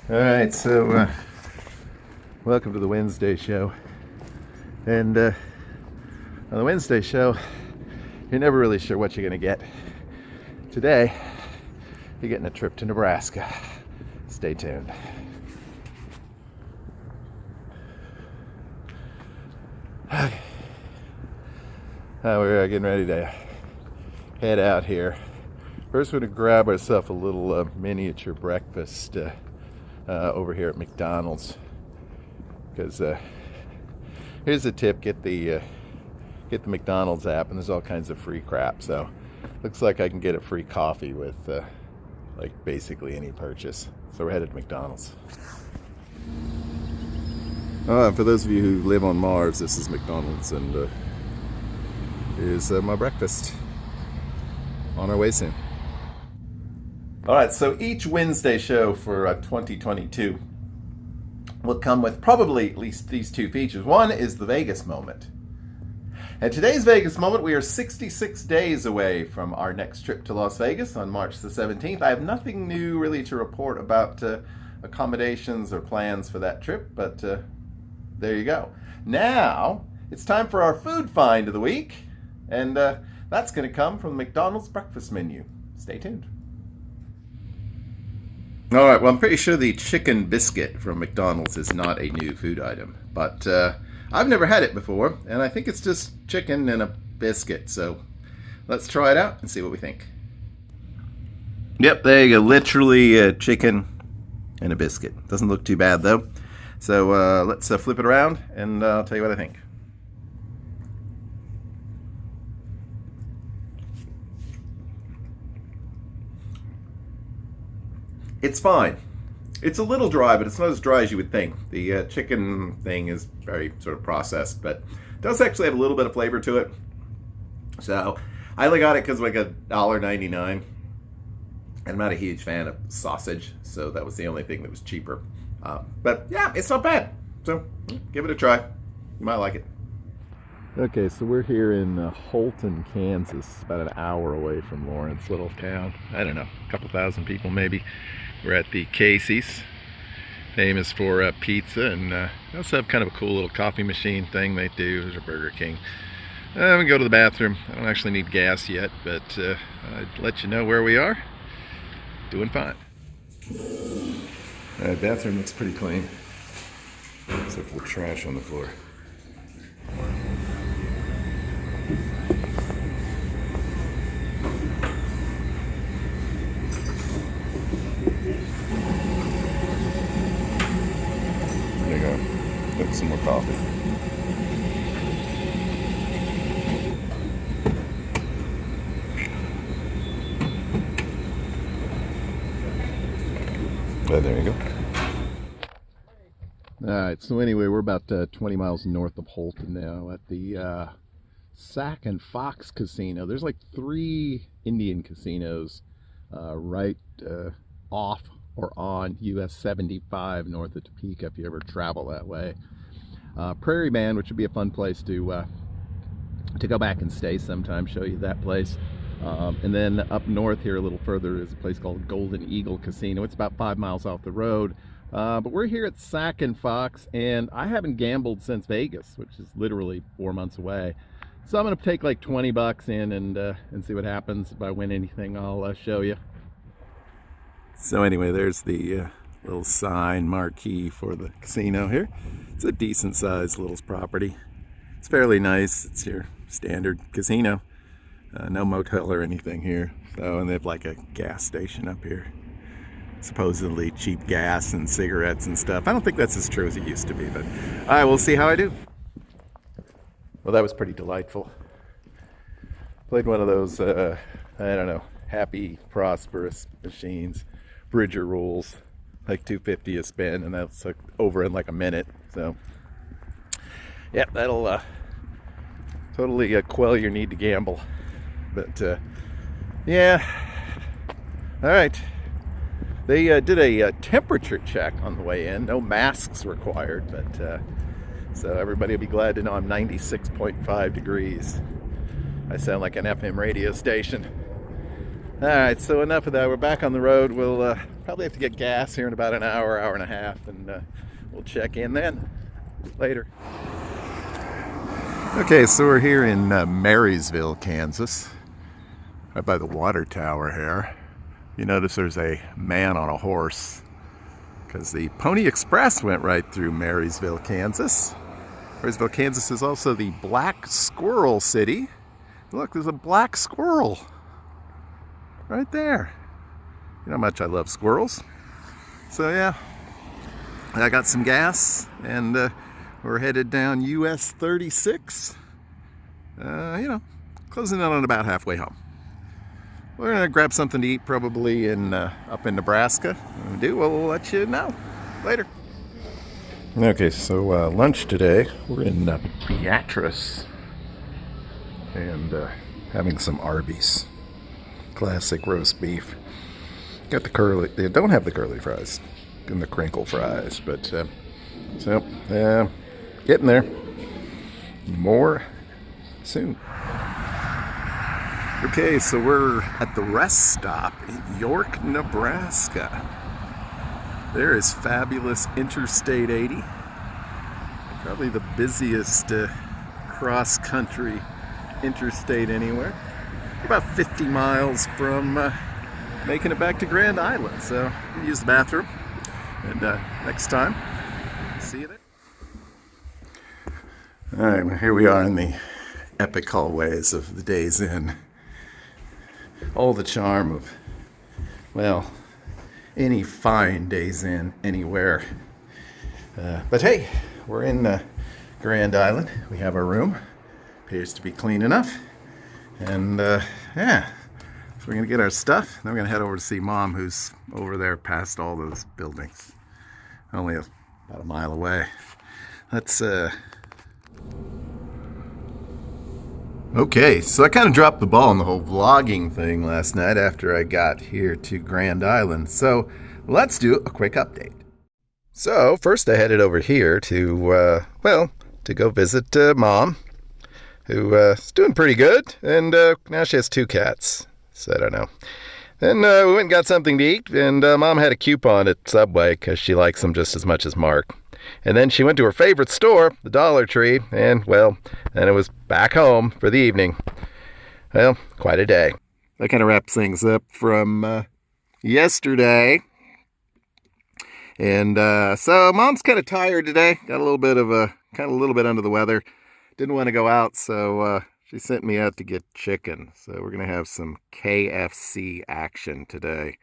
All right, so welcome to the Wednesday show. And on the Wednesday show, you're never really sure what you're going to get. Today, you're getting a trip to Nebraska. Stay tuned. Okay. We're getting ready to head out here. First, we're going to grab ourselves a little miniature breakfast over here at McDonald's, because here's a tip: get the McDonald's app, and there's all kinds of free crap. So looks like I can get a free coffee with like basically any purchase. So we're headed to McDonald's. For those of you who live on Mars, this is McDonald's, and here's my breakfast. On our way soon. All right, so each Wednesday show for 2022 will come with probably at least these two features. One is the Vegas moment. And today's Vegas moment, we are 66 days away from our next trip to Las Vegas on March the 17th. I have nothing new really to report about accommodations or plans for that trip, but there you go. Now, it's time for our food find of the week, and that's going to come from the McDonald's breakfast menu. Stay tuned. All right, well, I'm pretty sure the chicken biscuit from McDonald's is not a new food item, but I've never had it before, and I think it's just chicken and a biscuit, so let's try it out and see what we think. Yep, there you go, literally chicken and a biscuit. Doesn't look too bad, though. So let's flip it around, and I'll tell you what I think. It's fine. It's a little dry, but it's not as dry as you would think. The chicken thing is very sort of processed, but it does actually have a little bit of flavor to it. So I only got it because like $1.99. And I'm not a huge fan of sausage, so that was the only thing that was cheaper. But yeah, it's not bad. So give it a try. You might like it. Okay, so we're here in Holton, Kansas, about an hour away from Lawrence, little town. I don't know, a couple thousand people maybe. We're at the Casey's, famous for pizza, and they also have kind of a cool little coffee machine thing they do. There's a Burger King. We can go to the bathroom. I don't actually need gas yet, but I'd let you know where we are. Doing fine. All right, bathroom looks pretty clean, except for the trash on the floor. There you go. Get some more coffee. There you go. Alright, so anyway, we're about 20 miles north of Holton now at the Sack and Fox Casino. There's like 3 Indian casinos right off or on US 75 north of Topeka if you ever travel that way. Prairie Band, which would be a fun place to go back and stay sometime, show you that place. And then up north here a little further is a place called Golden Eagle Casino. It's about 5 miles off the road. But we're here at Sack and Fox, and I haven't gambled since Vegas, which is literally 4 months away. So I'm going to take like 20 bucks in and see what happens. If I win anything, I'll show you. So anyway, there's the little sign marquee for the casino here. It's a decent sized little property. It's fairly nice. It's your standard casino. No motel or anything here. So, and they have like a gas station up here. Supposedly cheap gas and cigarettes and stuff. I don't think that's as true as it used to be, but all right, we'll see how I do. Well, that was pretty delightful. Played one of those, I don't know, happy, prosperous machines. Bridger rules, like $2.50 a spin, and that's like over in like a minute. So, yeah, that'll totally quell your need to gamble. But yeah, all right. They did a temperature check on the way in. No masks required, but so everybody will be glad to know I'm 96.5 degrees. I sound like an FM radio station. All right, so enough of that. We're back on the road. We'll probably have to get gas here in about an hour, hour and a half, and we'll check in then. Later. Okay, so we're here in Marysville, Kansas, right by the water tower here. You notice there's a man on a horse because the Pony Express went right through Marysville, Kansas. Marysville, Kansas is also the Black Squirrel City. Look, there's a black squirrel right there. You know how much I love squirrels. So yeah, I got some gas and we're headed down US 36. Closing in on about halfway home. We're gonna grab something to eat probably up in Nebraska. When we do, we'll let you know later. Okay, so lunch today, we're in Beatrice and having some Arby's. Classic roast beef. Got the curly, they don't have the curly fries and the crinkle fries, but getting there. More soon. Okay, so we're at the rest stop in York, Nebraska. There is fabulous Interstate 80. Probably the busiest cross-country interstate anywhere. About 50 miles from making it back to Grand Island. So we'll use the bathroom. And next time, see you there. All right, well, here we are in the epic hallways of the Days Inn. All the charm of, well, any fine Days Inn anywhere. But hey, we're in Grand Island. We have our room. Appears to be clean enough. And yeah, so we're gonna get our stuff. Then we're gonna head over to see Mom, who's over there past all those buildings. Only about a mile away. Let's Okay, so I kind of dropped the ball on the whole vlogging thing last night after I got here to Grand Island. So let's do a quick update. So first I headed over here to, to go visit Mom, who is doing pretty good. And now she has 2 cats, so I don't know. Then we went and got something to eat, and Mom had a coupon at Subway because she likes them just as much as Mark. And then she went to her favorite store, the Dollar Tree, and, well, then it was back home for the evening. Well, quite a day. That kind of wraps things up from yesterday. And so Mom's kind of tired today. Got a little bit under the weather. Didn't want to go out, so she sent me out to get chicken. So we're going to have some KFC action today.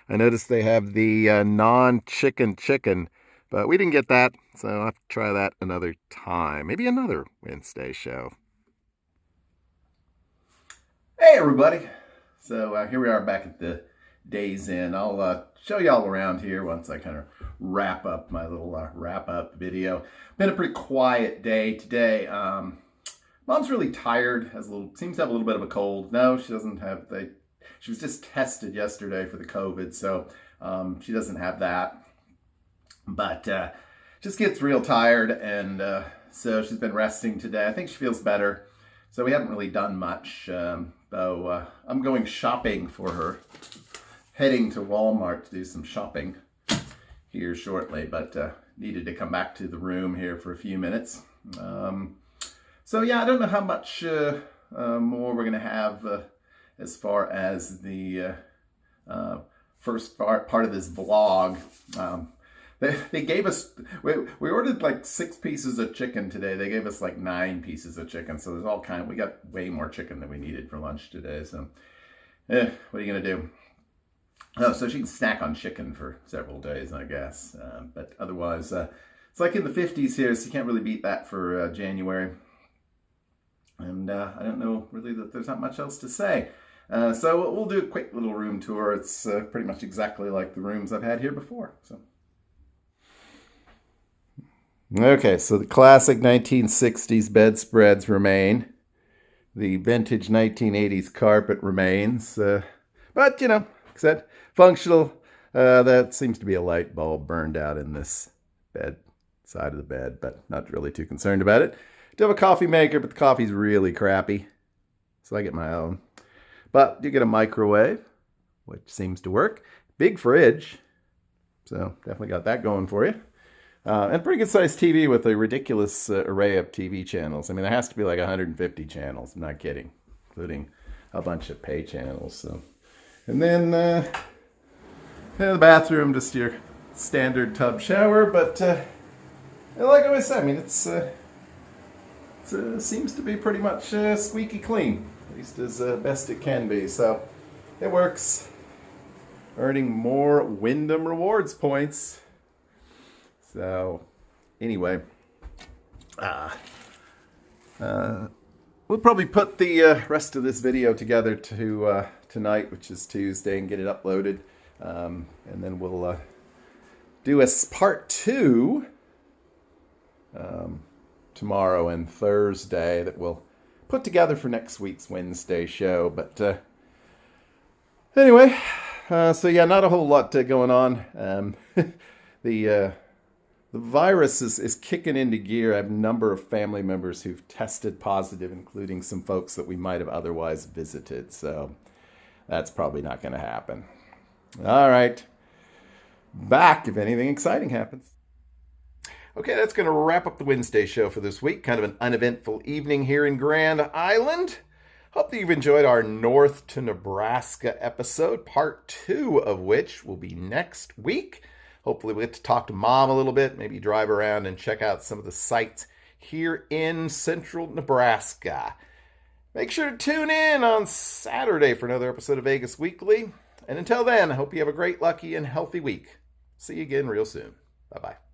I noticed they have the non-chicken chicken. But we didn't get that, so I'll have to try that another time. Maybe another Wednesday show. Hey, everybody. So here we are back at the Days Inn. I'll show you all around here once I kind of wrap up my little wrap-up video. Been a pretty quiet day today. Mom's really tired. Seems to have a little bit of a cold. No, she doesn't have. She was just tested yesterday for the COVID, so she doesn't have that. But just gets real tired, and so she's been resting today. I think she feels better. So we haven't really done much, though I'm going shopping for her. Heading to Walmart to do some shopping here shortly, but needed to come back to the room here for a few minutes. So yeah, I don't know how much more we're going to have as far as the first part of this vlog. They gave us, we ordered like 6 pieces of chicken today. They gave us like 9 pieces of chicken. So there's we got way more chicken than we needed for lunch today. So, what are you going to do? Oh, so she can snack on chicken for several days, I guess. But otherwise, it's like in the 50s here, so you can't really beat that for January. And I don't know really that there's not much else to say. So we'll do a quick little room tour. It's pretty much exactly like the rooms I've had here before. So. Okay, so the classic 1960s bedspreads remain. The vintage 1980s carpet remains. But, you know, like I said, functional. That seems to be a light bulb burned out in this side of the bed, but not really too concerned about it. Do have a coffee maker, but the coffee's really crappy. So I get my own. But you get a microwave, which seems to work. Big fridge. So definitely got that going for you. And pretty good sized TV with a ridiculous array of TV channels. I mean, there has to be like 150 channels. I'm not kidding, including a bunch of pay channels. So, and then the bathroom, just your standard tub shower. But like I always said, I mean, it seems to be pretty much squeaky clean, at least as best it can be. So it works. Earning more Wyndham Rewards points. So, anyway, we'll probably put the rest of this video together to tonight, which is Tuesday, and get it uploaded. And then we'll do a part 2 tomorrow and Thursday that we'll put together for next week's Wednesday show. But anyway, so yeah, not a whole lot going on. The virus is kicking into gear. I have a number of family members who've tested positive, including some folks that we might have otherwise visited. So that's probably not going to happen. All right. Back if anything exciting happens. Okay, that's going to wrap up the Wednesday show for this week. Kind of an uneventful evening here in Grand Island. Hope that you've enjoyed our North to Nebraska episode, part 2 of which will be next week. Hopefully we'll get to talk to Mom a little bit, maybe drive around and check out some of the sites here in central Nebraska. Make sure to tune in on Saturday for another episode of Vegas Weekly. And until then, I hope you have a great, lucky, and healthy week. See you again real soon. Bye-bye.